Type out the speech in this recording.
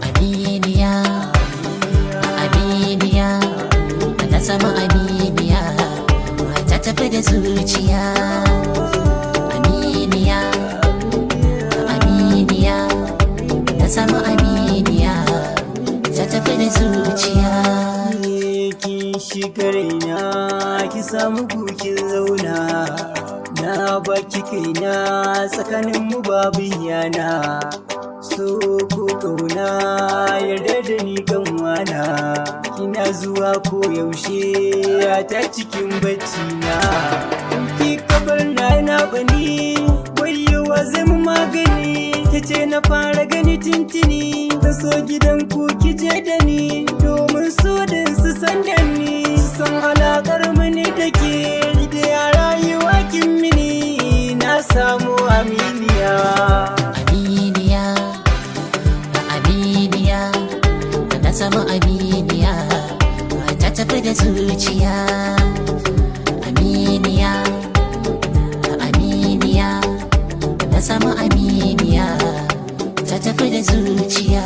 Aminiya, aminiya, na sama aminiya, ta tafi da zuciya. Aminiya, aminiya, na sama aminiya, ta tafi da zuciya. Kin shiga raina, ki samu kukin zauna, na baki kaina tsakanin mu babu yana. So ko kauna yarda da ni kan wana, kina zuwa ko yaushe ta cikin bacci na. Ki kabar na bani wayewa zai mu magani, tace na fara gani tintini, ta so gidan ku kije da ni domin so din su san da ni, san alakar mu ne take da ya rayuwa kin mini, na samu aminiya. Aminiya, aminiya, na sama aminiya, ta tafi da zuciya. Aminiya, aminiya, na sama aminiya, ta tafi da zuciya.